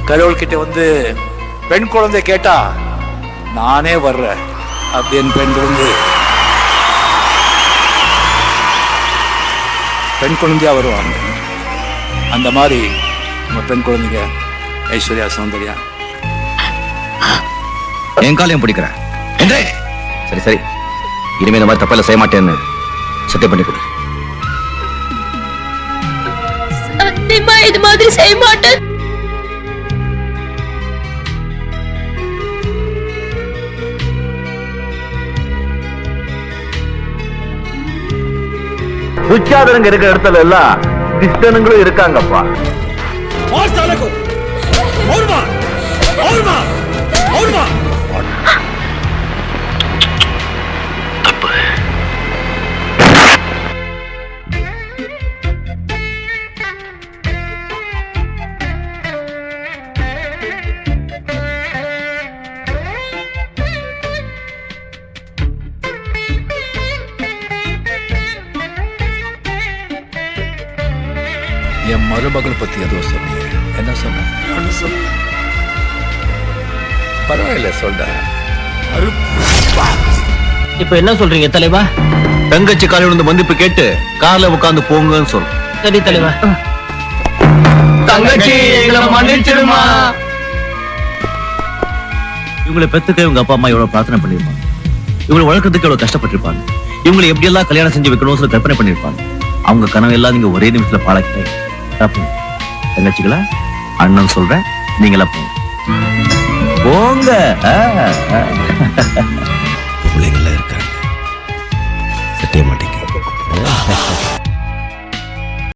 கடவுள்கிட்ட வந்து பெண் குழந்தை கேட்டா நானே வர்றேன் அப்படின்னு பெண் குழந்தையா வருவாங்க. அந்த மாதிரி நம்ம பெண் குழந்தைங்க ஐஸ்வர்யா, சௌந்தர்யா என் காலையும் பிடிக்கிறேன். சரி சரி, இனிமே இந்த மாதிரி தப்பெல்லாம் செய்ய மாட்டேன்னு சத்தியம் பண்ணி கொடு. சத்தியமா இது மாதிரி செய்ய மாட்டேன். துச்சாதனங்க இருக்கிற இடத்துல எல்லாம் கிருஷ்ணனுங்களும் இருக்காங்கப்பா. என் மருமகள் பத்தி ஏதோ சொன்னீங்க, என்ன சொன்ன? பரவாயில்ல சொல்ற. இப்ப என்ன சொல்றீங்க தலைவா? தங்கச்சி காலையில இருந்து மன்னிப்பு கேட்டு கார்ல உட்கார்ந்து போங்கன்னு சொல்லு. சரி தலைவா. தங்கச்சி எங்களை மன்னிச்சிடுமா. இவங்களை பெத்துக்க இவங்க அப்பா அம்மா எவ்வளவு பிரார்த்தனை பண்ணிருப்பாங்க, இவங்களை வளர்க்கறதுக்கு எவ்வளவு கஷ்டப்பட்டிருப்பாங்க, இவங்களை எப்படி எல்லாம் கல்யாணம் செஞ்சு வைக்கணும் சொல்லி கற்பனை பண்ணிருப்பாங்க. அவங்க கனவு எல்லாம் நீங்க ஒரே நிமிஷத்துல பாழாக்கிட்டே. தங்கச்சிகளா, அண்ணன் சொல்றேன், நீங்களா போங்க. பிள்ளைங்கள இருக்காங்க, சத்திய மாட்டேங்க.